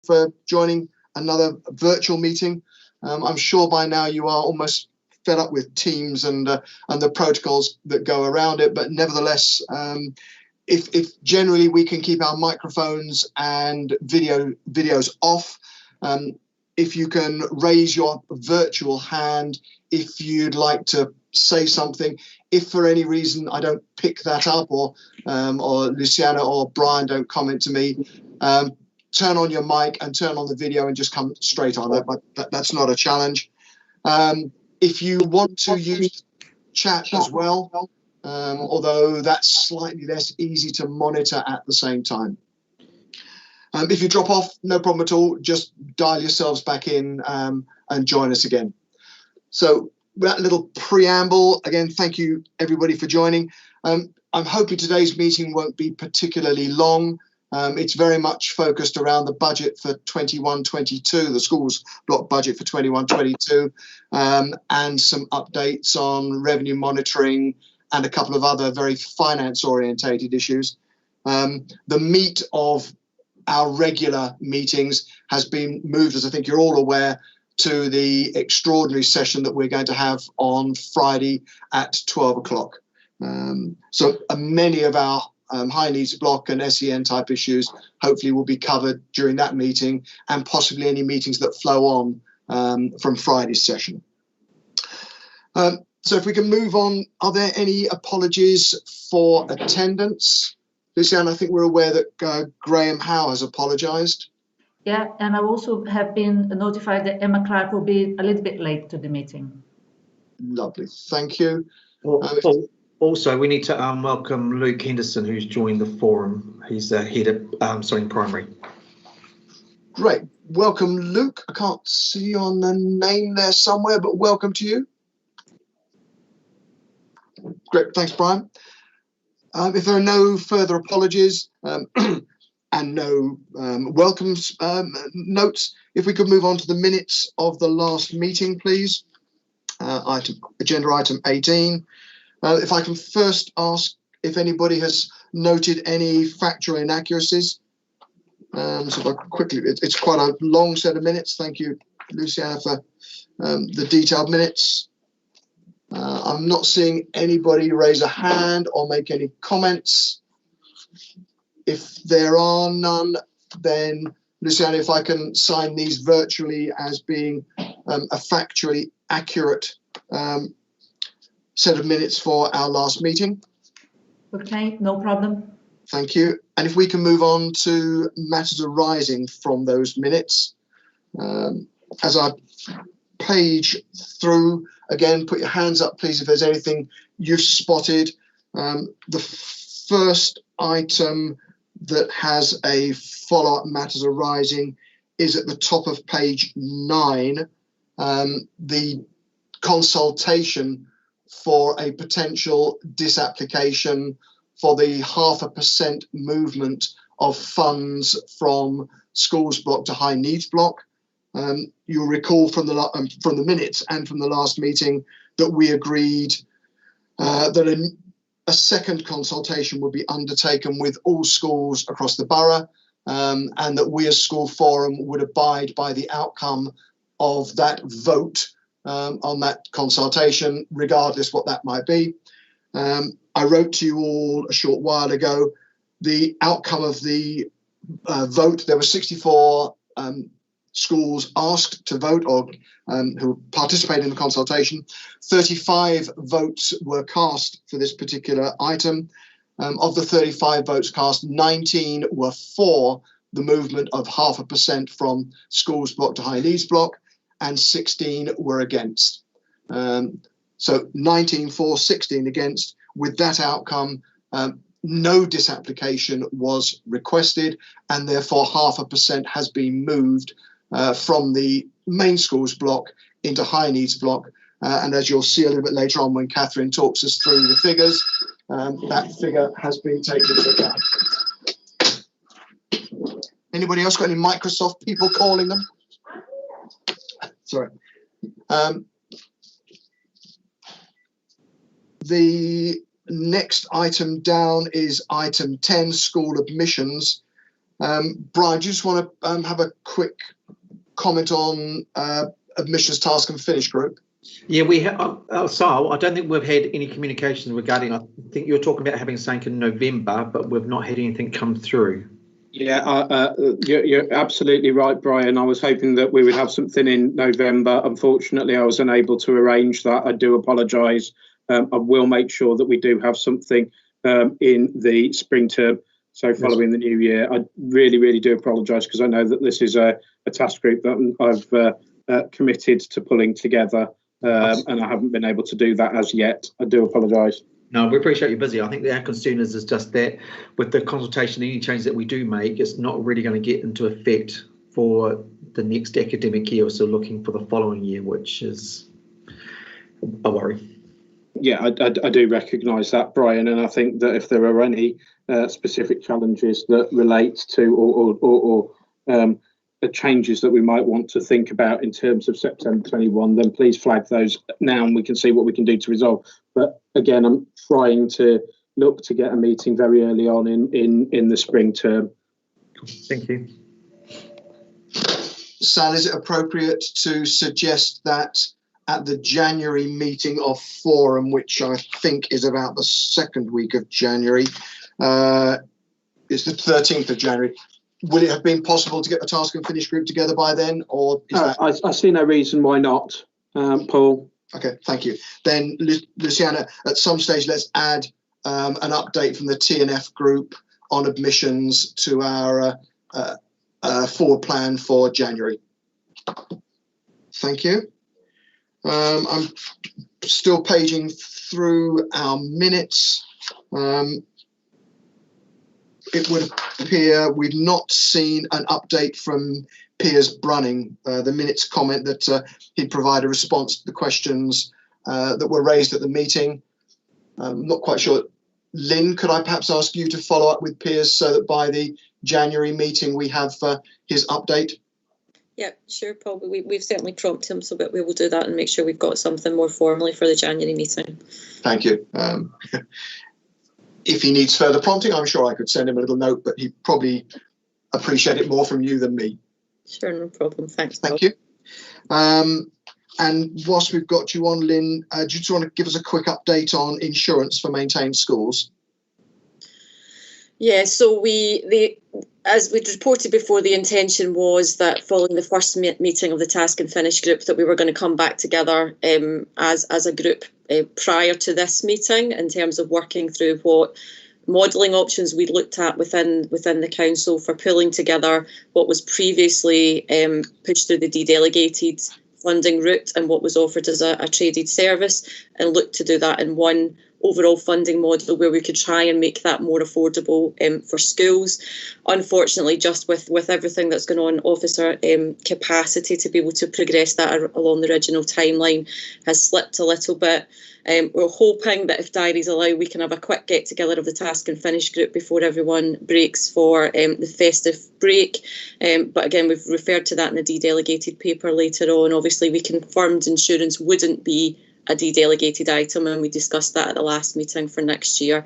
for joining another virtual meeting. I'm sure by now you are almost fed up with Teams and the protocols that go around it, but nevertheless, if generally we can keep our microphones and videos off, if you can raise your virtual hand if you'd like to say something. If for any reason I don't pick that up, or Luciana or Brian don't comment to me, turn on your mic and turn on the video and just come straight on it. But that's not a challenge. If you want to use chat as well, although that's slightly less easy to monitor at the same time. If you drop off, no problem at all. Just dial yourselves back in and join us again. So with that little preamble, again, thank you everybody for joining. I'm hoping today's meeting won't be particularly long. It's very much focused around the budget for 21-22, the schools block budget for 21-22, and some updates on revenue monitoring and a couple of other very finance orientated issues. The meat of our regular meetings has been moved, as I think you're all aware, to the extraordinary session that we're going to have on Friday at 12 o'clock. So many of our high needs block and SEN type issues hopefully will be covered during that meeting, and possibly any meetings that flow on from Friday's session. So if we can move on, are there any apologies for attendance? Luciana, I think we're aware that Graham Howe has apologised. Yeah, and I also have been notified that Emma Clark will be a little bit late to the meeting. Lovely, thank you. Also, we need to welcome Luke Henderson, who's joined the forum. He's head of primary. Great, welcome Luke. I can't see on the name there somewhere, but welcome to you. Great, thanks Brian. If there are no further apologies and no welcomes notes, if we could move on to the minutes of the last meeting, please. Agenda item 18. If I can first ask if anybody has noted any factual inaccuracies. So if I quickly, it's quite a long set of minutes. Thank you, Luciana, for the detailed minutes. I'm not seeing anybody raise a hand or make any comments. If there are none, then Luciana, if I can sign these virtually as being a factually accurate set of minutes for our last meeting. Okay, no problem. Thank you. And if we can move on to matters arising from those minutes. As I page through, again, put your hands up, please, if there's anything you've spotted. The first item that has a follow-up matters arising is at the top of page 9, the consultation for a potential disapplication for the 0.5% movement of funds from schools block to high needs block. You'll recall from the minutes and from the last meeting that we agreed that a second consultation would be undertaken with all schools across the borough, and that we as School Forum would abide by the outcome of that vote on that consultation, regardless what that might be. I wrote to you all a short while ago the outcome of the vote. There were 64 schools asked to vote, or who participated in the consultation. 35 votes were cast for this particular item. Of the 35 votes cast, 19 were for the movement of 0.5% from schools block to high needs block, and 16 were against. So 19 for, 16 against. With that outcome, no disapplication was requested, and therefore 0.5% has been moved from the main schools block into high needs block. And as you'll see a little bit later on when Catherine talks us through the figures, that figure has been taken into account. Anybody else got any Microsoft people calling them? Sorry. The next item down is item 10, school admissions. Brian, do you just want to have a quick comment on admissions task and finish group? Yeah, we have. So I don't think we've had any communication regarding. I think you're talking about having something in November, but we've not had anything come through. Yeah, you're absolutely right, Brian. I was hoping that we would have something in November. Unfortunately, I was unable to arrange that. I do apologise. I will make sure that we do have something in the spring term, so following the new year. I really, really do apologise, because I know that this is a task group that I've committed to pulling together, and I haven't been able to do that as yet. I do apologise. No, we appreciate you're busy. I think our concern is just that with the consultation, any change that we do make, it's not really going to get into effect for the next academic year. So looking for the following year, which is a worry. Yeah, I do recognise that, Brian, and I think that if there are any specific challenges that relate to or changes that we might want to think about in terms of September 21, then please flag those now and we can see what we can do to resolve. But again, I'm trying to look to get a meeting very early on in the spring term. Thank you. Sal, is it appropriate to suggest that at the January meeting of Forum, which I think is about the second week of January, it's the 13th of January, would it have been possible to get the task and finish group together by then, or is I see no reason why not, Paul. Okay, thank you. Then, Luciana, at some stage, let's add an update from the TNF group on admissions to our forward plan for January. Thank you. I'm still paging through our minutes. It would appear we've not seen an update from Piers Brunning. The minutes comment that he'd provide a response to the questions that were raised at the meeting. I'm not quite sure. Lynn, could I perhaps ask you to follow up with Piers so that by the January meeting we have his update? Yeah, sure, Paul. We've certainly prompted him, so we will do that and make sure we've got something more formally for the January meeting. Thank you. If he needs further prompting, I'm sure I could send him a little note, but he'd probably appreciate it more from you than me. Sure, no problem. Thanks, Thank Paul. you. And whilst we've got you on, Lynn, do you just want to give us a quick update on insurance for maintained schools? Yeah, so as we'd reported before, the intention was that following the first meeting of the task and finish group that we were going to come back together as a group prior to this meeting in terms of working through what modelling options we'd looked at within the council for pulling together what was previously pushed through the de-delegated funding route and what was offered as a traded service, and look to do that in one overall funding model where we could try and make that more affordable for schools. Unfortunately, just with everything that's going on, officer capacity to be able to progress that along the original timeline has slipped a little bit. We're hoping that if diaries allow, we can have a quick get together of the task and finish group before everyone breaks for the festive break. But again, we've referred to that in the de-delegated paper later on. Obviously, we confirmed insurance wouldn't be a de-delegated item, and we discussed that at the last meeting for next year.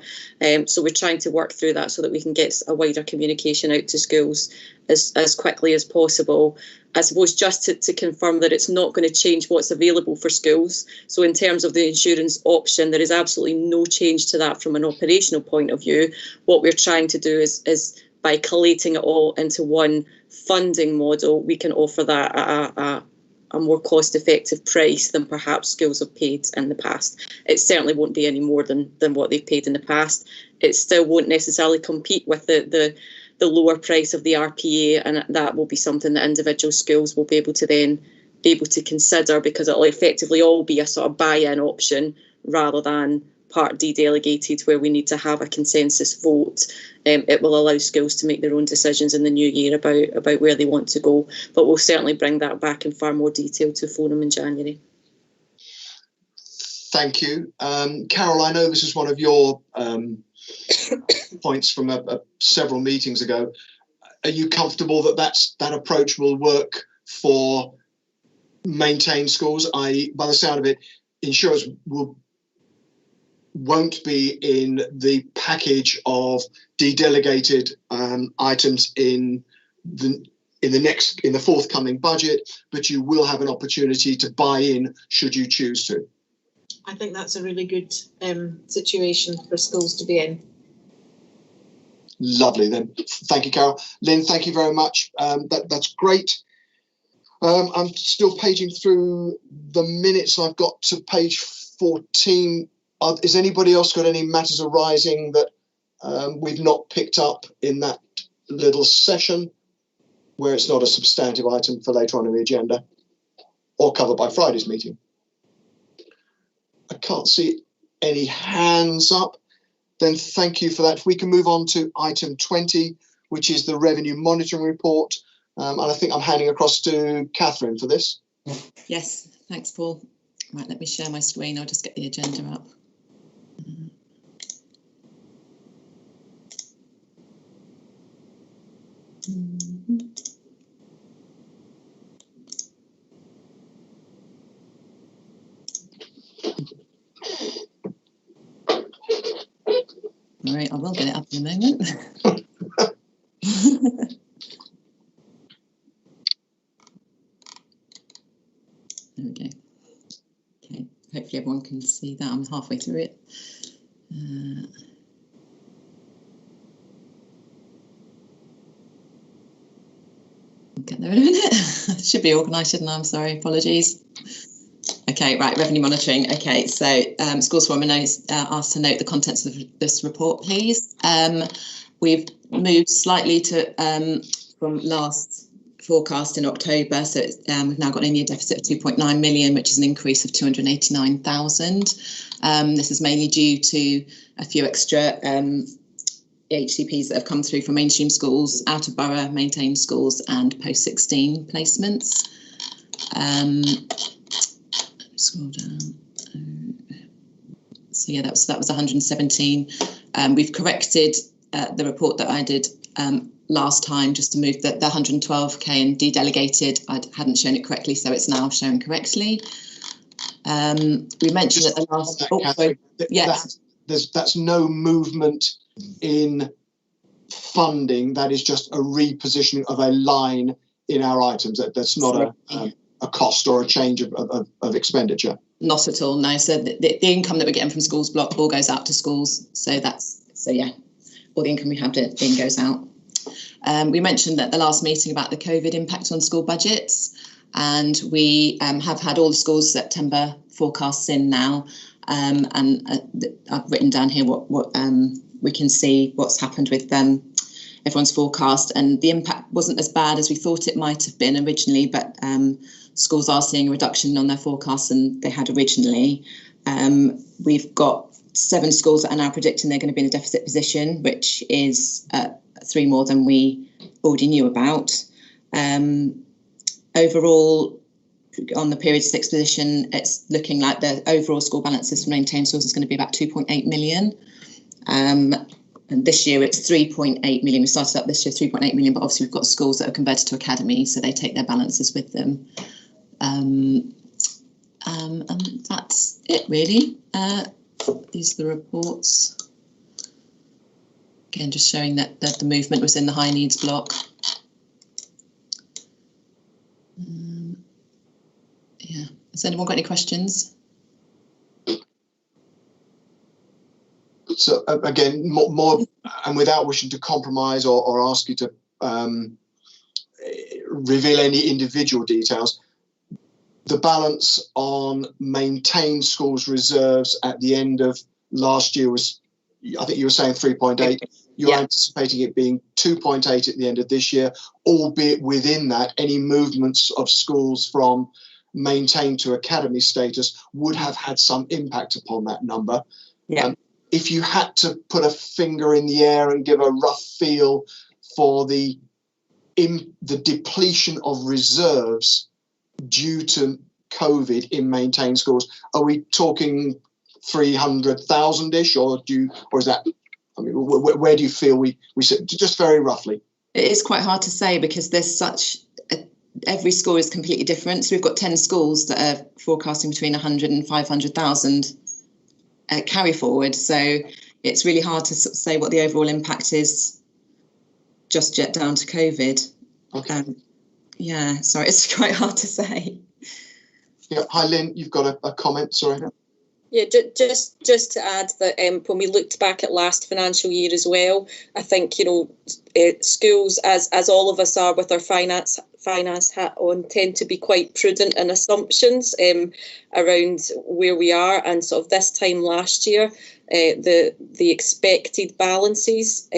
So we're trying to work through that so that we can get a wider communication out to schools as quickly as possible. I suppose just to confirm that it's not going to change what's available for schools. So in terms of the insurance option, there is absolutely no change to that from an operational point of view. What we're trying to do is by collating it all into one funding model, we can offer that at a more cost-effective price than perhaps schools have paid in the past. It certainly won't be any more than what they've paid in the past. It still won't necessarily compete with the lower price of the RPA, and that will be something that individual schools will be able to consider, because it'll effectively all be a sort of buy-in option rather than Part D delegated, where we need to have a consensus vote. It will allow schools to make their own decisions in the new year about where they want to go, but we'll certainly bring that back in far more detail to Forum in January. Thank you. Carol, I know this is one of your points from several meetings ago. Are you comfortable that approach will work for maintained schools? By the sound of it, insurers will won't be in the package of de-delegated items in the forthcoming budget, but you will have an opportunity to buy in should you choose to. I think that's a really good situation for schools to be in. Lovely then. Thank you, Carol. Lynn, thank you very much. That's great. I'm still paging through the minutes. I've got to page 14. Has anybody else got any matters arising that we've not picked up in that little session where it's not a substantive item for later on in the agenda or covered by Friday's meeting? I can't see any hands up. Then thank you for that. If we can move on to item 20, which is the revenue monitoring report. And I think I'm handing across to Catherine for this. Yes, thanks, Paul. Right, let me share my screen. I'll just get the agenda up. All right, I will get it up in a moment. There we go. Okay, hopefully everyone can see that. I'm halfway through it. I'll get there in a minute. Should be organised, shouldn't I? I'm sorry, apologies. Okay, right, revenue monitoring. Okay, so Schools Forum is asked to note the contents of this report, please. We've moved slightly to from last forecast in October, so we've now got an in-year deficit of 2.9 million, which is an increase of 289,000. This is mainly due to a few extra HCPs that have come through from mainstream schools, out of borough maintained schools, and post-16 placements. Scroll down. So yeah, that was 117. We've corrected the report that I did last time, just to move the 112k and de-delegated. I hadn't shown it correctly, so it's now shown correctly. We mentioned at the last. Yes. That's no movement in funding. That is just a repositioning of a line in our items. That's not a cost or a change of expenditure. Not at all, no. So the income that we're getting from schools block all goes out to schools. So yeah, all the income we have then goes out. We mentioned at the last meeting about the COVID impact on school budgets, and we have had all the schools September forecasts in now, and I've written down here what we can see what's happened with everyone's forecast, and the impact wasn't as bad as we thought it might have been originally, but schools are seeing a reduction on their forecasts than they had originally. We've got 7 schools that are now predicting they're going to be in a deficit position, which is 3 more than we already knew about. Overall, on the period 6 position, it's looking like the overall school balances for maintained schools is going to be about 2.8 million. And this year it's 3.8 million. We started up this year 3.8 million, but obviously we've got schools that are converted to academy, so they take their balances with them. And that's it really. These are the reports. Again, just showing that the movement was in the high needs block. Yeah, has anyone got any questions? So again, more and without wishing to compromise or ask you to reveal any individual details, the balance on maintained schools reserves at the end of last year was, I think you were saying 3.8. You're anticipating it being 2.8 at the end of this year, albeit within that, any movements of schools from maintained to academy status would have had some impact upon that number. Yeah. If you had to put a finger in the air and give a rough feel for the depletion of reserves due to COVID in maintained schools, are we talking 300,000-ish, or is that? I mean, where do you feel we sit? Just very roughly. It is quite hard to say because there's every school is completely different. So we've got 10 schools that are forecasting between 100 and 500,000. carry forward. So it's really hard to sort of say what the overall impact is just yet down to COVID. Okay. Yeah, sorry, it's quite hard to say. Yeah. Hi, Lynn. You've got a comment. Sorry. Yeah, just to add that when we looked back at last financial year as well, I think, schools, as all of us are with our finance hat on, tend to be quite prudent in assumptions around where we are. And sort of this time last year, the expected balances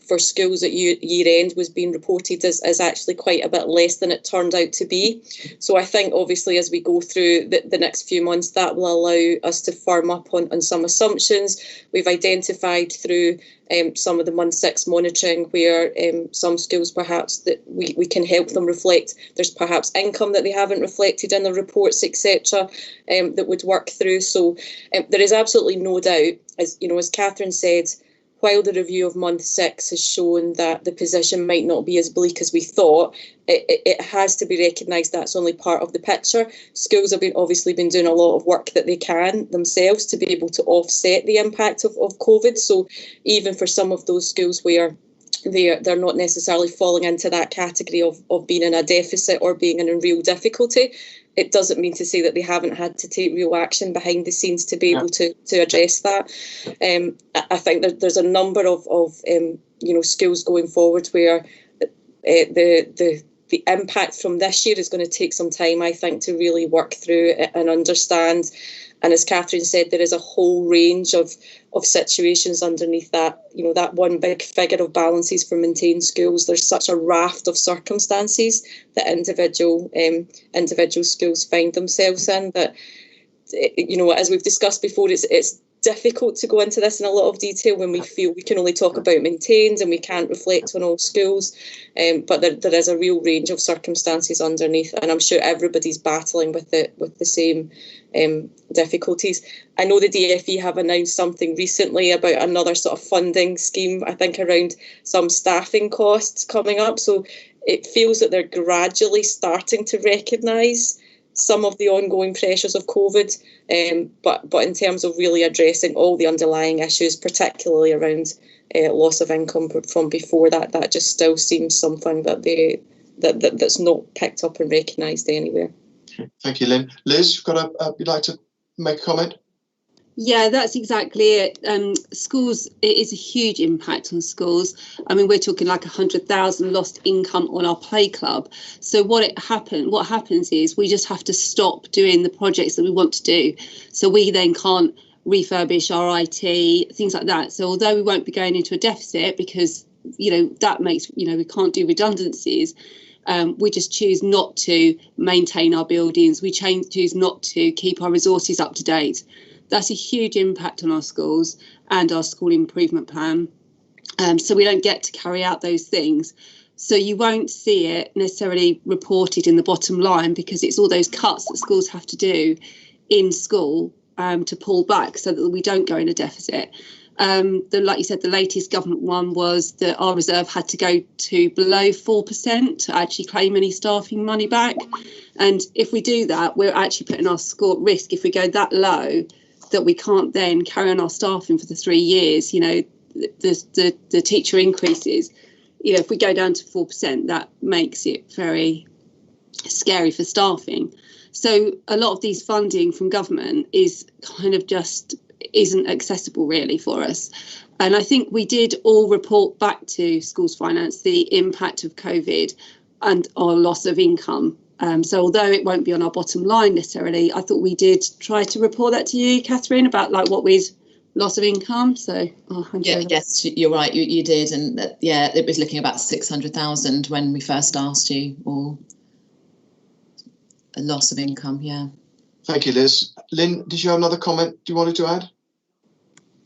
for schools at year end was being reported as actually quite a bit less than it turned out to be. So I think obviously as we go through the next few months, that will allow us to firm up on some assumptions. We've identified through some of the month 6 monitoring where some schools perhaps that we can help them reflect. There's perhaps income that they haven't reflected in their reports, etc., that would work through. So there is absolutely no doubt, as Catherine said, while the review of month 6 has shown that the position might not be as bleak as we thought, it has to be recognised that's only part of the picture. Schools have obviously been doing a lot of work that they can themselves to be able to offset the impact of COVID. So even for some of those schools where they're not necessarily falling into that category of being in a deficit or being in real difficulty, it doesn't mean to say that they haven't had to take real action behind the scenes to be able to address that. I think that there's a number of schools going forward where the impact from this year is going to take some time, I think, to really work through and understand. And as Catherine said, there is a whole range of situations underneath that, that one big figure of balances for maintained schools. There's such a raft of circumstances that individual schools find themselves in that, as we've discussed before, it's difficult to go into this in a lot of detail when we feel we can only talk about maintained and we can't reflect on all schools. But there is a real range of circumstances underneath, and I'm sure everybody's battling with the same difficulties. I know the DFE have announced something recently about another sort of funding scheme, I think around some staffing costs coming up. So it feels that they're gradually starting to recognise some of the ongoing pressures of COVID, but in terms of really addressing all the underlying issues, particularly around loss of income from before, that just still seems something that's not picked up and recognised anywhere. Thank you, Lynn. Liz, you'd like to make a comment? Yeah, that's exactly it. Schools, it is a huge impact on schools. I mean, we're talking like 100,000 lost income on our play club. So what happens is we just have to stop doing the projects that we want to do. So we then can't refurbish our IT, things like that. So although we won't be going into a deficit because, that makes, we can't do redundancies, we just choose not to maintain our buildings. We choose not to keep our resources up to date. That's a huge impact on our schools and our school improvement plan. So we don't get to carry out those things. So you won't see it necessarily reported in the bottom line because it's all those cuts that schools have to do in school to pull back so that we don't go in a deficit. Like you said, the latest government one was that our reserve had to go to below 4% to actually claim any staffing money back. And if we do that, we're actually putting our school at risk if we go that low that we can't then carry on our staffing for the 3 years. The teacher increases, if we go down to 4%, that makes it very scary for staffing. So a lot of these funding from government is kind of just isn't accessible really for us. And I think we did all report back to Schools Finance the impact of COVID and our loss of income. So although it won't be on our bottom line necessarily, I thought we did try to report that to you, Catherine, about like what we'd loss of income. So yes, you're right. You did, and it was looking about 600,000 when we first asked you, or a loss of income. Yeah. Thank you, Liz. Lynn, did you have another comment you wanted to add?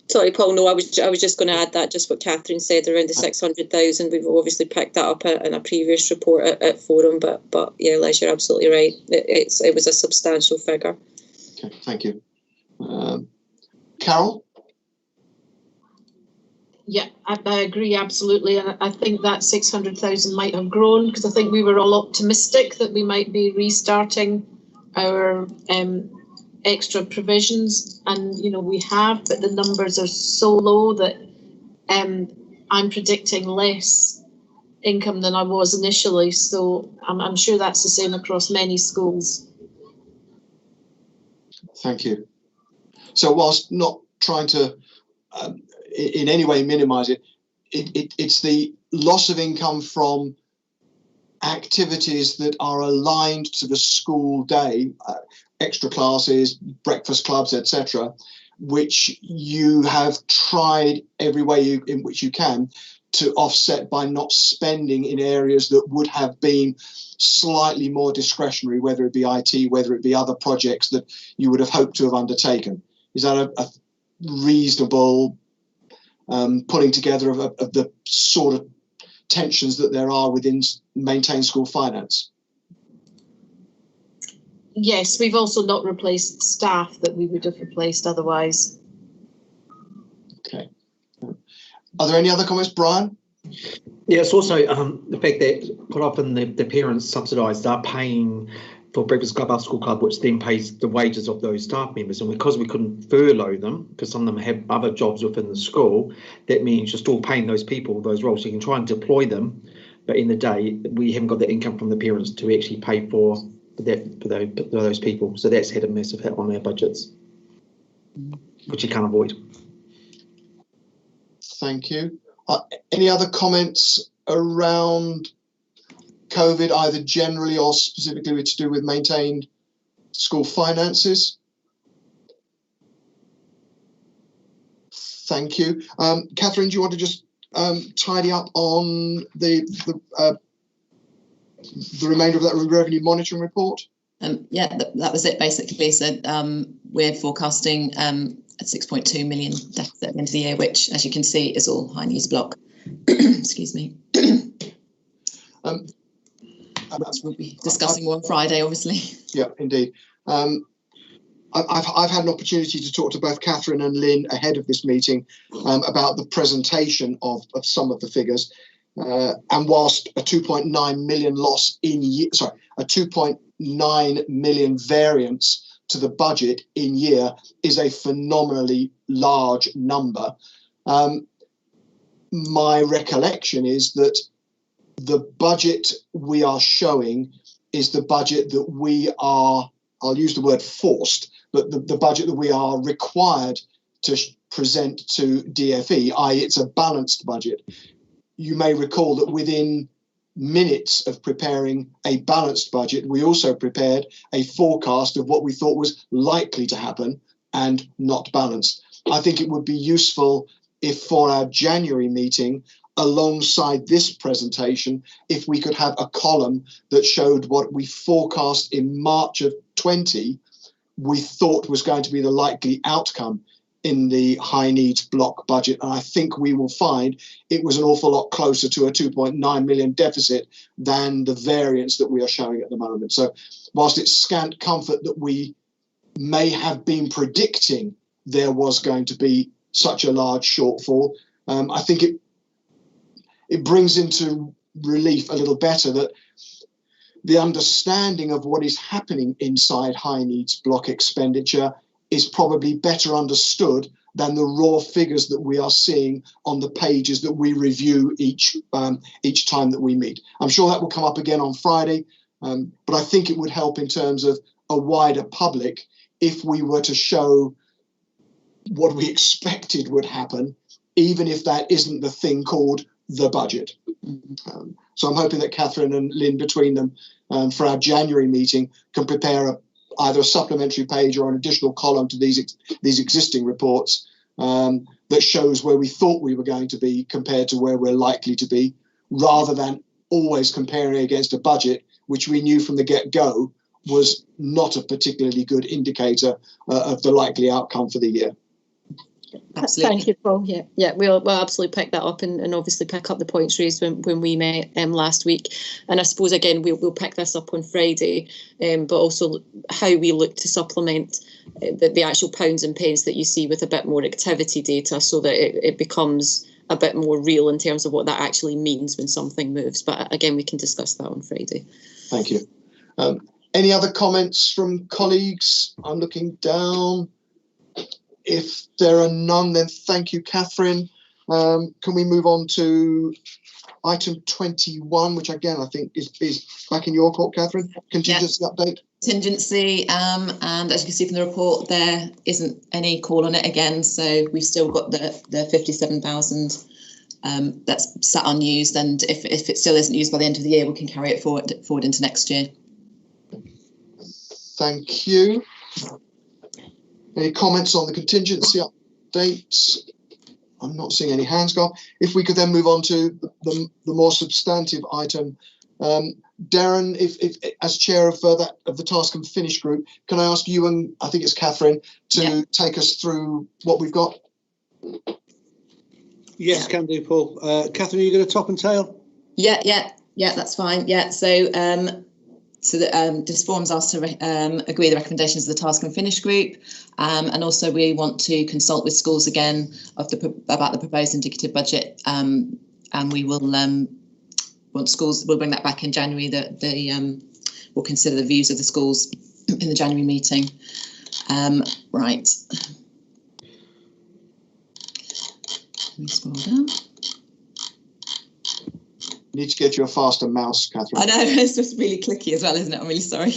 Sorry, Paul. No, I was just going to add that just what Catherine said around the 600,000. We've obviously picked that up in a previous report at Forum, but yeah, Liz, you're absolutely right. It was a substantial figure. Okay, thank you. Carol? Yeah, I agree absolutely, and I think that 600,000 might have grown because I think we were all optimistic that we might be restarting our extra provisions, and we have, but the numbers are so low that I'm predicting less income than I was initially. So I'm sure that's the same across many schools. Thank you. So whilst not trying to in any way minimise it, it's the loss of income from activities that are aligned to the school day, extra classes, breakfast clubs, etc., which you have tried every way in which you can to offset by not spending in areas that would have been slightly more discretionary, whether it be IT, whether it be other projects that you would have hoped to have undertaken. Is that a reasonable putting together of the sort of tensions that there are within maintained school finance? Yes, we've also not replaced staff that we would have replaced otherwise. Okay. Are there any other comments, Brian? Yeah, it's also the fact that quite often the parents subsidised are paying for breakfast club, after school club, which then pays the wages of those staff members. And because we couldn't furlough them, because some of them have other jobs within the school, that means you're still paying those people those roles. So you can try and deploy them, but in the day, we haven't got the income from the parents to actually pay for those people. So that's had a massive hit on our budgets, which you can't avoid. Thank you. Any other comments around COVID, either generally or specifically to do with maintained school finances? Thank you. Catherine, do you want to just tidy up on the remainder of that revenue monitoring report? Yeah, that was it basically. So we're forecasting a 6.2 million deficit at the end of the year, which, as you can see, is all high needs block. Excuse me. We'll be discussing more on Friday, obviously. Yeah, indeed. I've had an opportunity to talk to both Catherine and Lynn ahead of this meeting about the presentation of some of the figures. And whilst a 2.9 million loss in year, sorry, a 2.9 million variance to the budget in year is a phenomenally large number. My recollection is that the budget we are showing is the budget that we are, I'll use the word forced, but the budget that we are required to present to DFE, i.e. it's a balanced budget. You may recall that within minutes of preparing a balanced budget, we also prepared a forecast of what we thought was likely to happen and not balanced. I think it would be useful if for our January meeting, alongside this presentation, if we could have a column that showed what we forecast in March of 20 we thought was going to be the likely outcome in the high needs block budget. And I think we will find it was an awful lot closer to a 2.9 million deficit than the variance that we are showing at the moment. So whilst it's scant comfort that we may have been predicting there was going to be such a large shortfall, I think it brings into relief a little better that the understanding of what is happening inside high needs block expenditure is probably better understood than the raw figures that we are seeing on the pages that we review each time that we meet. I'm sure that will come up again on Friday, but I think it would help in terms of a wider public if we were to show what we expected would happen, even if that isn't the thing called the budget. So I'm hoping that Catherine and Lynn, between them, for our January meeting, can prepare either a supplementary page or an additional column to these existing reports that shows where we thought we were going to be compared to where we're likely to be, rather than always comparing against a budget which we knew from the get-go was not a particularly good indicator of the likely outcome for the year. Absolutely. Thank you, Paul. Yeah, we'll absolutely pick that up and obviously pick up the points raised when we met last week. And I suppose, again, we'll pick this up on Friday, but also how we look to supplement the actual pounds and pence that you see with a bit more activity data, so that it becomes a bit more real in terms of what that actually means when something moves. But again, we can discuss that on Friday. Thank you. Any other comments from colleagues? I'm looking down. If there are none, then thank you, Catherine. Can we move on to item 21, which again I think is back in your court, Catherine? Contingency update. Contingency, and as you can see from the report, there isn't any call on it again. So we've still got the 57,000 that's sat unused, and if it still isn't used by the end of the year, we can carry it forward into next year. Thank you. Any comments on the contingency update? I'm not seeing any hands go up. If we could then move on to the more substantive item. Darren, if as chair of the Task and Finish group, can I ask you and I think it's Catherine to take us through what we've got? Yes, can do, Paul. Catherine, are you going to top and tail? Yeah, that's fine. Yeah, so this form's asked to agree the recommendations of the Task and Finish group, and also we want to consult with schools again about the proposed indicative budget, and we will once schools, we'll bring that back in January. We'll consider the views of the schools in the January meeting. Right. Let me scroll down. Need to get you a faster mouse, Catherine. I know, it's just really clicky as well, isn't it? I'm really sorry.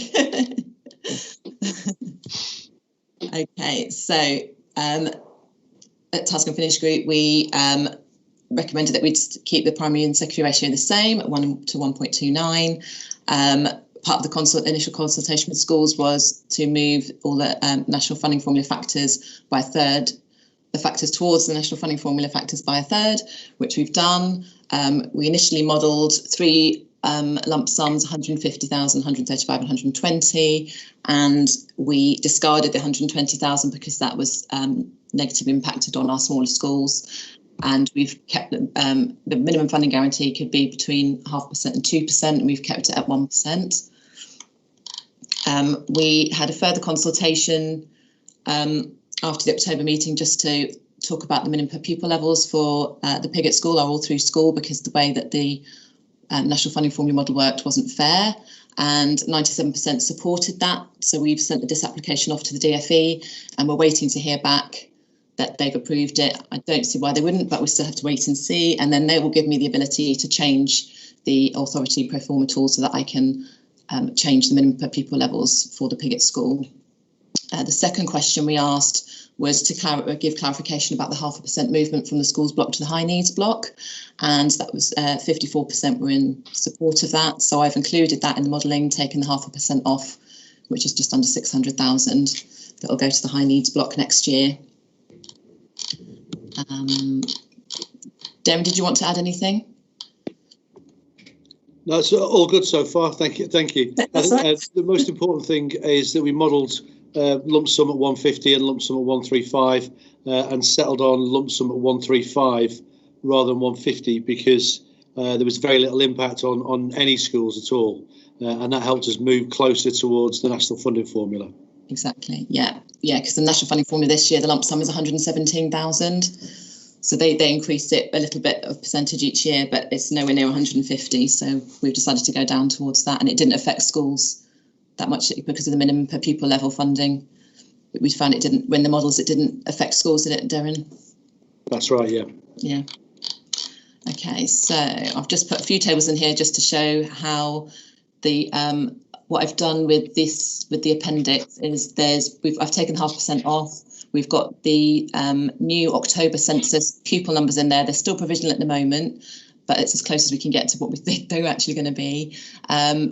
Okay, so at Task and Finish group, we recommended that we'd keep the primary and secondary ratio the same at 1 to 1.29. Part of the initial consultation with schools was to move all the national funding formula factors by a third, the factors towards the national funding formula factors by a third, which we've done. We initially modelled 3 lump sums, 150,000, 135 and 120, and we discarded the 120,000 because that was negatively impacted on our smaller schools. And we've kept the minimum funding guarantee could be between 0.5% and 2%, and we've kept it at 1%. We had a further consultation after the October meeting just to talk about the minimum per pupil levels for the Pigott School, our all-through school, because the way that the national funding formula model worked wasn't fair, and 97% supported that. So we've sent this application off to the DFE, and we're waiting to hear back that they've approved it. I don't see why they wouldn't, but we still have to wait and see. And then they will give me the ability to change the authority pro forma tool so that I can change the minimum per pupil levels for the Pigott School. The second question we asked was to give clarification about the 0.5% movement from the schools block to the high needs block, and that was 54% were in support of that. So I've included that in the modelling, taking the 0.5% off, which is just under 600,000 that will go to the high needs block next year. Darren, did you want to add anything? No, it's all good so far. Thank you. I think the most important thing is that we modelled lump sum at 150 and lump sum at 135 and settled on lump sum at 135 rather than 150 because there was very little impact on any schools at all, and that helped us move closer towards the national funding formula. Exactly. Yeah, because the national funding formula this year, the lump sum is 117,000. So they increased it a little bit of percentage each year, but it's nowhere near 150. So we've decided to go down towards that, and it didn't affect schools that much because of the minimum per pupil level funding. We found it didn't, when the models, it didn't affect schools, did it, Darren? That's right, yeah. Yeah. Okay, so I've just put a few tables in here just to show how the what I've done with the appendix is I've taken 0.5% off. We've got the new October census pupil numbers in there. They're still provisional at the moment, but it's as close as we can get to what we think they're actually going to be.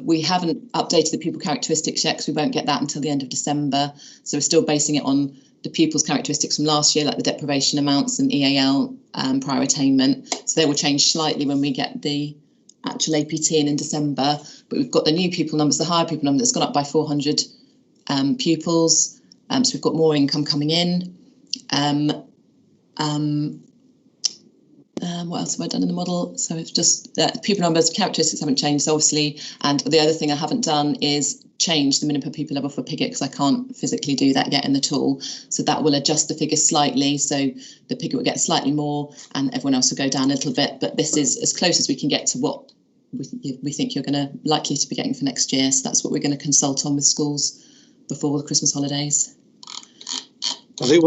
We haven't updated the pupil characteristics yet because we won't get that until the end of December. So we're still basing it on the pupils' characteristics from last year, like the deprivation amounts and EAL prior attainment. So they will change slightly when we get the actual APT in December. But we've got the new pupil numbers, the higher pupil number that's gone up by 400 pupils. So we've got more income coming in. What else have I done in the model? So it's just pupil numbers, characteristics haven't changed, obviously. And the other thing I haven't done is change the minimum per pupil level for Pigott because I can't physically do that yet in the tool. So that will adjust the figures slightly. So the Pigott will get slightly more and everyone else will go down a little bit. But this is as close as we can get to what we think you're likely to be getting for next year. So that's what we're going to consult on with schools before the Christmas holidays. I think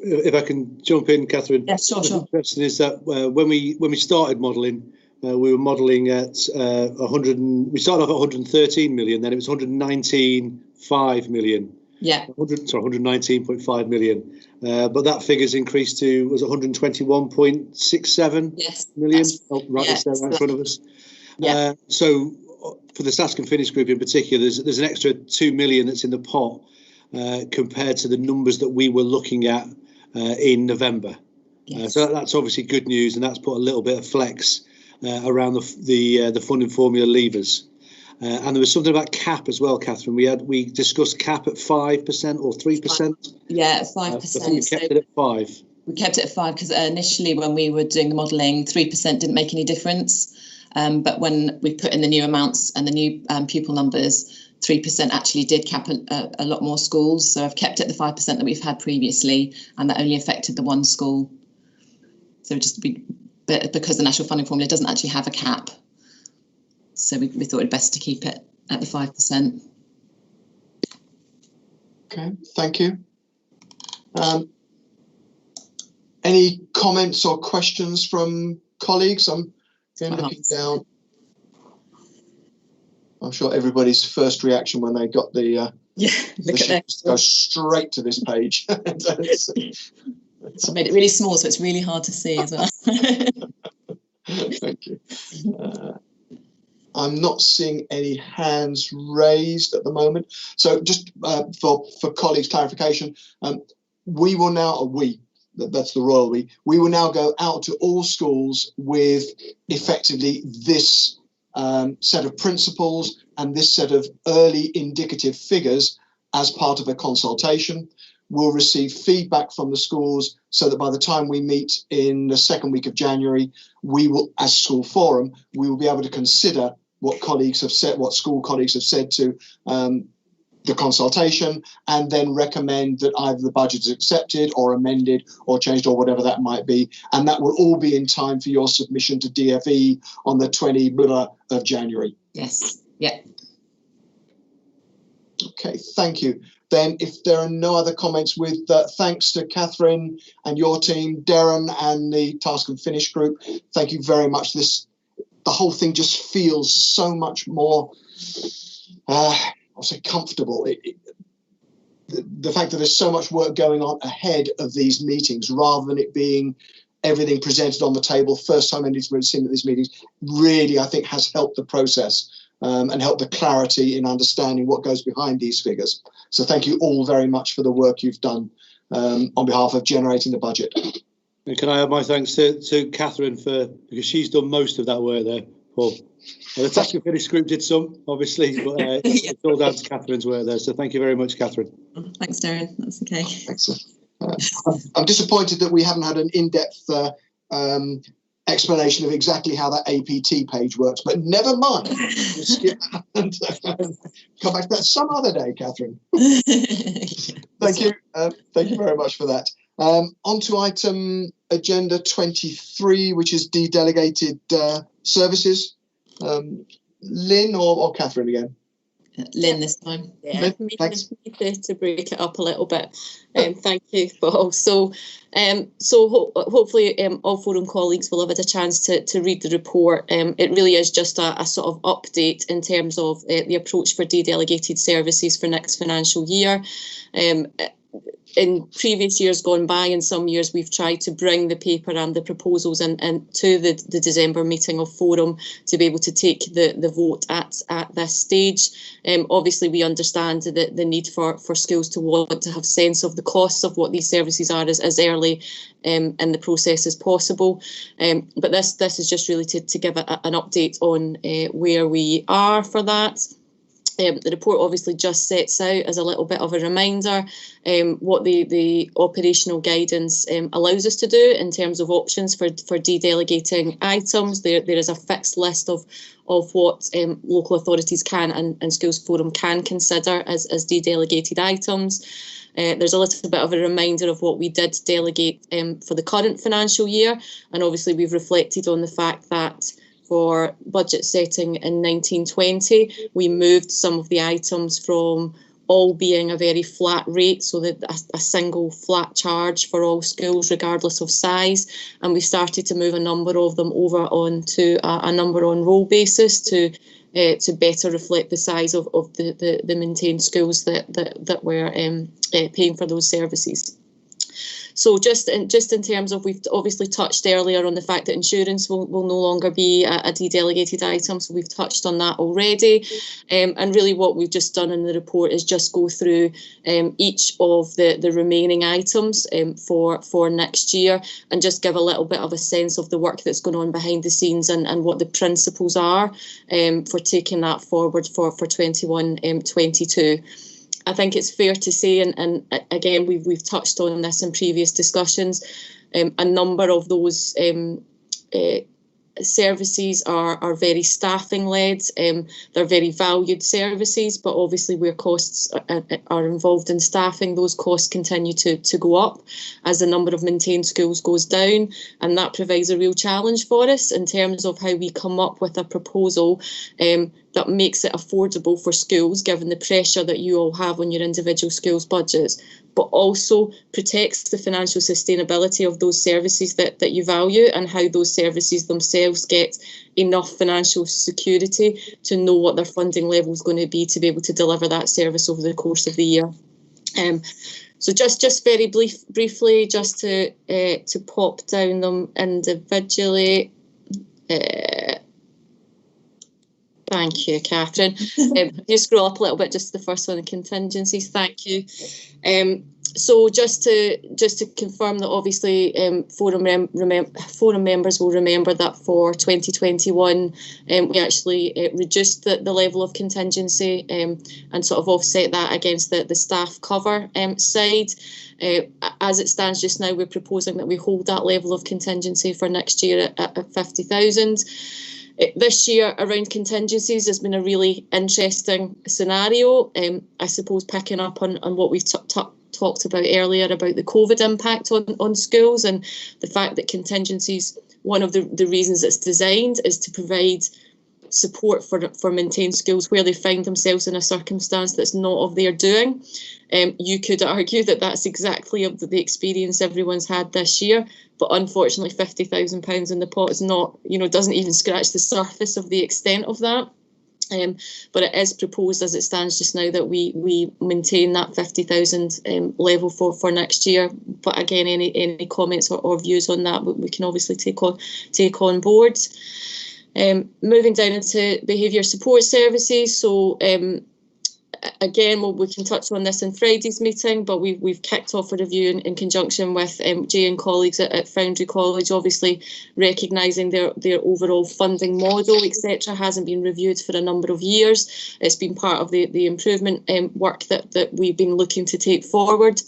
if I can jump in, Catherine. Yeah, sure. What's interesting is that when we started modelling, we were modelling at 100. We started off at 113 million, then it was 119.5 million. Yeah. 119.5 million. But that figure's increased to, was 121.67 million. It's there right in front of us. Yeah. So for the Task and Finish group in particular, there's an extra 2 million that's in the pot compared to the numbers that we were looking at in November. Yes. So that's obviously good news, and that's put a little bit of flex around the funding formula levers. And there was something about cap as well, Catherine. We discussed cap at 5% or 3%. Yeah, 5%. I think we kept it at 5. We kept it at 5 because initially when we were doing the modelling, 3% didn't make any difference. But when we put in the new amounts and the new pupil numbers, 3% actually did cap a lot more schools. So I've kept it the 5% that we've had previously, and that only affected the one school. So because the National Funding Formula doesn't actually have a cap. So we thought it best to keep it at the 5%. Okay, thank you. Any comments or questions from colleagues? I'm looking down. I'm sure everybody's first reaction when they got the look at that. Go straight to this page. I made it really small, so it's really hard to see as well. Thank you. I'm not seeing any hands raised at the moment. So just for colleagues' clarification, we will now, that's the royal we will now go out to all schools with effectively this set of principles and this set of early indicative figures as part of a consultation. We'll receive feedback from the schools so that by the time we meet in the second week of January, we will, as school forum, we will be able to consider what colleagues have said, what school colleagues have said to the consultation, and then recommend that either the budget is accepted or amended or changed or whatever that might be. And that will all be in time for your submission to DFE on the 20th of January. Yes. Yeah. Okay, thank you. Then if there are no other comments, with thanks to Catherine and your team, Darren and the Task and Finish group, thank you very much. The whole thing just feels so much more, I'll say, comfortable. The fact that there's so much work going on ahead of these meetings, rather than it being everything presented on the table first time anybody's seen at these meetings, really, I think, has helped the process and helped the clarity in understanding what goes behind these figures. So thank you all very much for the work you've done on behalf of generating the budget. And can I add my thanks to Catherine because she's done most of that work there, Paul. The Task and Finish group did some, obviously, but it's all down to Catherine's work there. So thank you very much, Catherine. Thanks, Darren. That's okay. Excellent. I'm disappointed that we haven't had an in-depth explanation of exactly how that APT page works, but never mind. We'll skip and come back to that some other day, Catherine. Thank you. Thank you very much for that. On to item agenda 23, which is de-delegated services. Lynn or Catherine again? Lynn this time. Yeah, Lynn, maybe thanks. to break it up a little bit. Thank you, Paul. So hopefully all forum colleagues will have had a chance to read the report. It really is just a sort of update in terms of the approach for de-delegated services for next financial year. In previous years gone by, in some years, we've tried to bring the paper and the proposals and to the December meeting of Forum to be able to take the vote at this stage. Obviously, we understand the need for schools to want to have sense of the costs of what these services are as early in the process as possible. But this is just really to give an update on where we are for that. The report obviously just sets out as a little bit of a reminder what the operational guidance allows us to do in terms of options for de-delegating items. There is a fixed list of what local authorities can and Schools Forum can consider as de-delegated items. There's a little bit of a reminder of what we did delegate for the current financial year, and obviously we've reflected on the fact that for budget setting in 1920. We moved some of the items from all being a very flat rate, so that a single flat charge for all schools regardless of size, and we started to move a number of them over onto a number on roll basis to better reflect the size of the maintained schools that were paying for those services. So just in terms of, we've obviously touched earlier on the fact that insurance will no longer be a dedelegated item, so we've touched on that already. And really what we've just done in the report is just go through each of the remaining items for next year, and just give a little bit of a sense of the work that's going on behind the scenes and what the principles are for taking that forward for 21-22. I think it's fair to say, and again, we've touched on this in previous discussions, a number of those services are very staffing led. They're very valued services, but obviously where costs are involved in staffing, those costs continue to go up as the number of maintained schools goes down, and that provides a real challenge for us in terms of how we come up with a proposal that makes it affordable for schools, given the pressure that you all have on your individual schools' budgets, but also protects the financial sustainability of those services that you value, and how those services themselves get enough financial security to know what their funding level is going to be able to deliver that service over the course of the year. So just very briefly, just to pop down them individually. Thank you, Catherine. You scroll up a little bit, just the first one, the contingencies. Thank you. So just to confirm that obviously forum members will remember that for 2021 we actually reduced the level of contingency and sort of offset that against the staff cover side. As it stands just now, we're proposing that we hold that level of contingency for next year at 50,000. This year around contingencies has been a really interesting scenario. I suppose picking up on what we've talked about earlier about the COVID impact on schools, and the fact that contingencies, one of the reasons it's designed is to provide support for maintained schools where they find themselves in a circumstance that's not of their doing. You could argue that that's exactly the experience everyone's had this year, but unfortunately £50,000 in the pot is not, doesn't even scratch the surface of the extent of that. But it is proposed as it stands just now that we maintain that 50,000 level for next year. But again, any comments or views on that we can obviously take on board. Moving down into behaviour support services, so again, we can touch on this in Friday's meeting, but we've kicked off a review in conjunction with Jay and colleagues at Foundry College, obviously recognising their overall funding model, etc., hasn't been reviewed for a number of years. It's been part of the improvement work that we've been looking to take forward.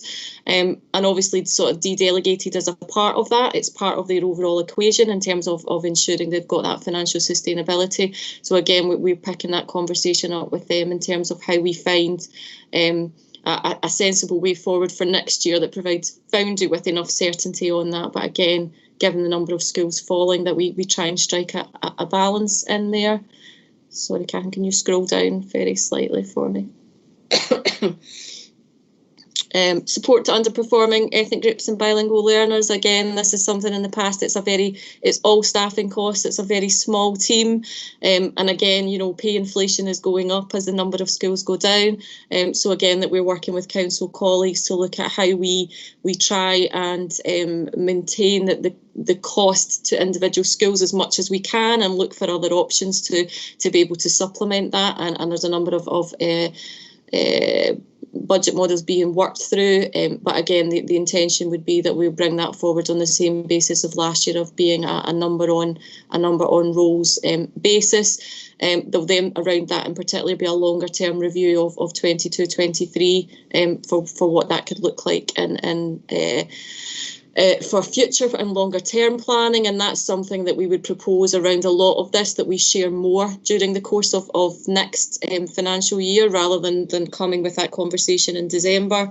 And obviously sort of de-delegated as a part of that. It's part of their overall equation in terms of ensuring they've got that financial sustainability. So again, we're picking that conversation up with them in terms of how we find a sensible way forward for next year that provides Foundry with enough certainty on that. But again, given the number of schools falling, that we try and strike a balance in there. Sorry, Catherine, can you scroll down very slightly for me? Support to underperforming ethnic groups and bilingual learners. Again, this is something in the past. It's all staffing costs. It's a very small team, and again, pay inflation is going up as the number of schools go down. So again, that we're working with council colleagues to look at how we try and maintain the cost to individual schools as much as we can, and look for other options to be able to supplement that. And there's a number of budget models being worked through, but again, the intention would be that we'll bring that forward on the same basis of last year, of being a number on roles basis. There'll then around that in particular be a longer term review of 22-23 for what that could look like and for future and longer term planning, and that's something that we would propose around a lot of this, that we share more during the course of next financial year, rather than coming with that conversation in December.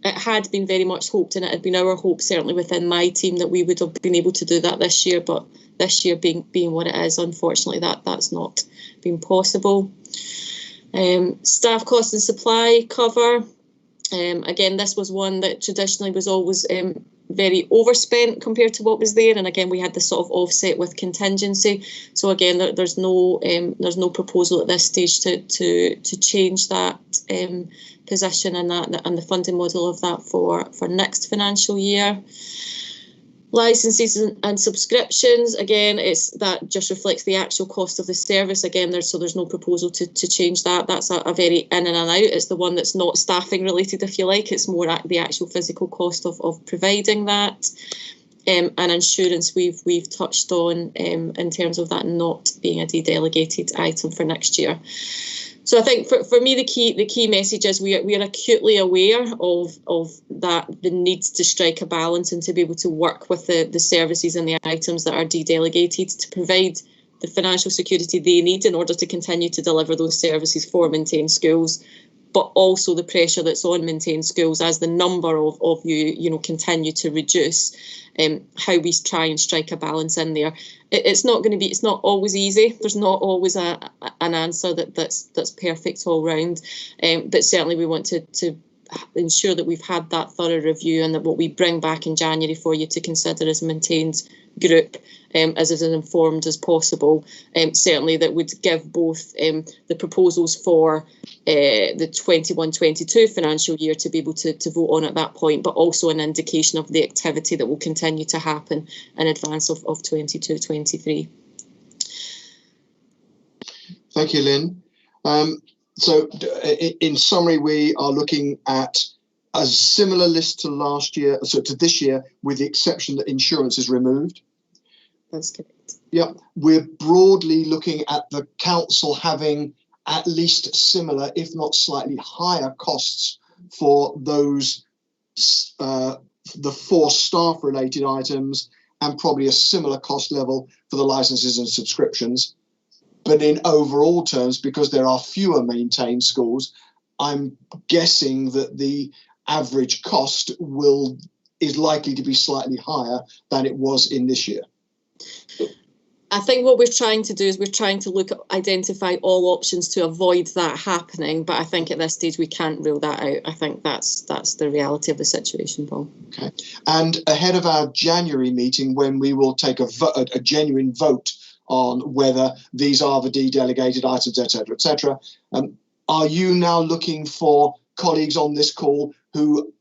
it had been very much hoped, and it had been our hope, certainly within my team, that we would have been able to do that this year. But this year being what it is, unfortunately, that's not been possible. Staff cost and supply cover. Again, this was one that traditionally was always very overspent compared to what was there, and again we had the sort of offset with contingency. So again, there's no proposal at this stage to change that position and the funding model of that for next financial year. Licenses and subscriptions, again, that just reflects the actual cost of the service. Again, there's no proposal to change that. That's a very in and out. It's the one that's not staffing related, if you like. It's more the actual physical cost of providing that. And insurance we've touched on in terms of that not being a de-delegated item for next year. So I think for me the key message is we are acutely aware of that, the need to strike a balance and to be able to work with the services and the items that are de-delegated to provide the financial security they need in order to continue to deliver those services for Maintain Schools, but also the pressure that's on Maintain Schools as the number of you continue to reduce. How we try and strike a balance in there. It's not always easy. There's not always an answer that's perfect all round. But certainly we want to ensure that we've had that thorough review, and that what we bring back in January for you to consider as a maintained group as informed as possible. Certainly that would give both the proposals for the 21-22 financial year to be able to vote on at that point, but also an indication of the activity that will continue to happen in advance of 22-23. Thank you, Lynn. So in summary, we are looking at a similar list to last year, so to this year, with the exception that insurance is removed. That's correct. Yeah, we're broadly looking at the council having at least similar, if not slightly higher costs for those, the 4 staff-related items, and probably a similar cost level for the licenses and subscriptions. But in overall terms, because there are fewer maintained schools, I'm guessing that the average cost is likely to be slightly higher than it was in this year. I think what we're trying to do is we're trying to identify all options to avoid that happening. But I think at this stage we can't rule that out. I think that's the reality of the situation, Paul. Okay. And ahead of our January meeting, when we will take a genuine vote on whether these are the de-delegated items, etc., are you now looking for colleagues on this call who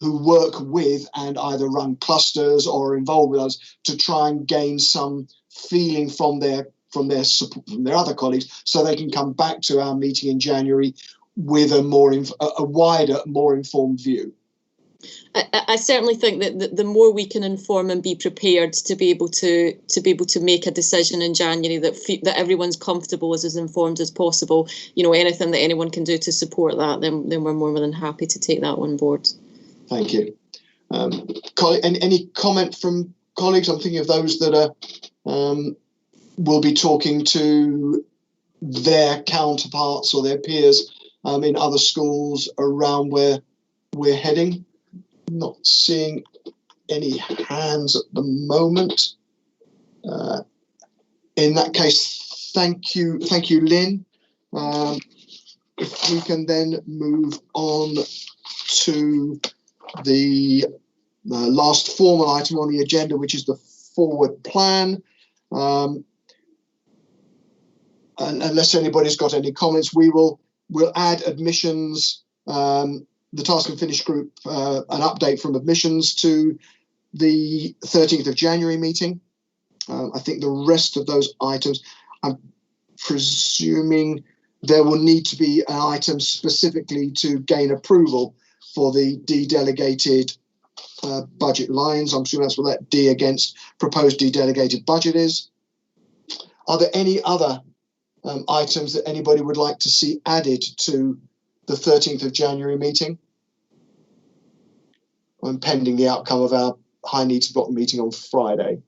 work with and either run clusters or are involved with us to try and gain some feeling from their other colleagues, so they can come back to our meeting in January with a wider, more informed view? I certainly think that the more we can inform and be prepared to be able to make a decision in January that everyone's comfortable, as informed as possible, anything that anyone can do to support that, then we're more than happy to take that on board. Thank you. Any comment from colleagues? I'm thinking of those that will be talking to their counterparts or their peers in other schools around where we're heading. Not seeing any hands at the moment. In that case, thank you, Lynn. If we can then move on to the last formal item on the agenda, which is the forward plan. And unless anybody's got any comments, we'll add admissions. The Task and Finish group, an update from admissions to the 13th of January meeting. I think the rest of those items, I'm presuming there will need to be an item specifically to gain approval for the de-delegated budget lines. I'm assuming that's what that D against proposed de-delegated budget is. Are there any other items that anybody would like to see added to the 13th of January meeting? I'm pending the outcome of our High Needs Block meeting on Friday.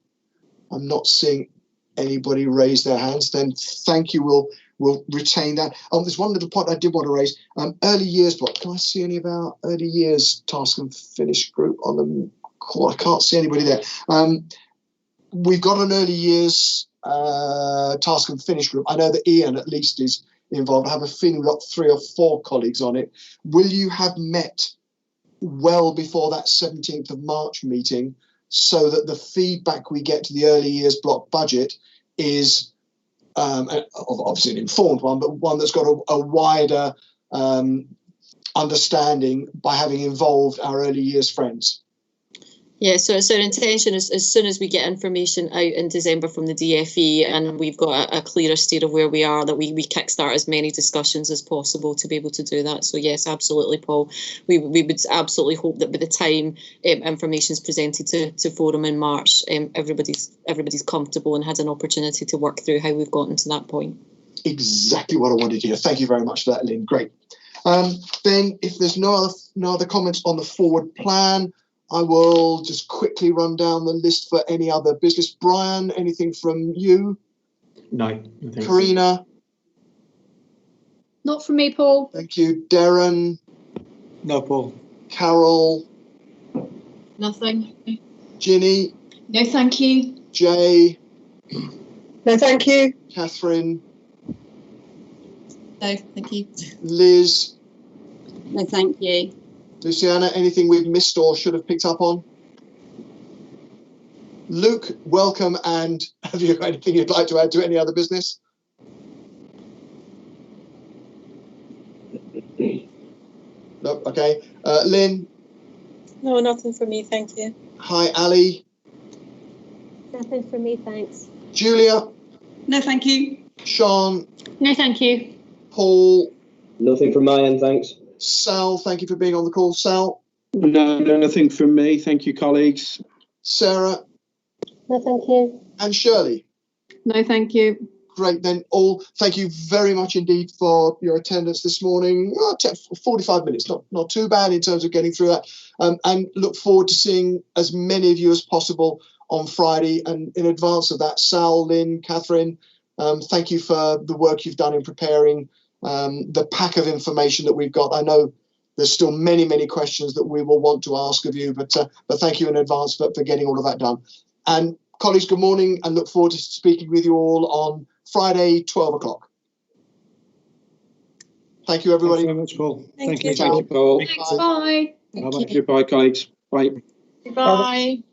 I'm not seeing anybody raise their hands. Then thank you. we'll retain that. There's one little point I did want to raise. Early years block. Can I see any of our early years task and finish group on the call? I can't see anybody there. We've got an early years task and finish group. I know that Ian at least is involved. I have a feeling we've got 3 or 4 colleagues on it. Will you have met well before that 17th of March meeting so that the feedback we get to the early years block budget is obviously an informed one, but one that's got a wider understanding by having involved our early years friends? Yeah, so our intention is as soon as we get information out in December from the DFE and we've got a clearer steer of where we are, that we kickstart as many discussions as possible to be able to do that. So yes, absolutely, Paul. We would absolutely hope that by the time information is presented to Forum in March, everybody's comfortable and had an opportunity to work through how we've gotten to that point. Exactly what I wanted to hear. Thank you very much for that, Lynn. Great. Then if there's no other comments on the forward plan, I will just quickly run down the list for any other business. Brian, anything from you? No. Karina? Not from me, Paul. Thank you. Darren? No, Paul. Carol? Nothing. Ginny? No, thank you. Jay? No, thank you. Catherine? No, thank you. Liz? No, thank you. Luciana, anything we've missed or should have picked up on? Luke, welcome, and have you got anything you'd like to add to any other business? Nope, okay. Lynn? No, nothing for me, thank you. Hi, Ali. Nothing from me, thanks. Julia? No, thank you. Sean? No, thank you. Paul? Nothing from my end, thanks. Sal, thank you for being on the call. Sal? No, nothing from me. Thank you, colleagues. Sarah? No, thank you. And Shirley? No, thank you. Great, then all, thank you very much indeed for your attendance this morning. 45 minutes, not too bad in terms of getting through that. And look forward to seeing as many of you as possible on Friday. And in advance of that, Sal, Lynn, Catherine, thank you for the work you've done in preparing the pack of information that we've got. I know there's still many questions that we will want to ask of you, but thank you in advance for getting all of that done. And colleagues, good morning, and look forward to speaking with you all on Friday, 12 o'clock. Thank you, everybody. Thanks very much, Paul. Thank Thank you, Paul. Thanks, bye. Thank you. Goodbye, colleagues. Bye. Bye.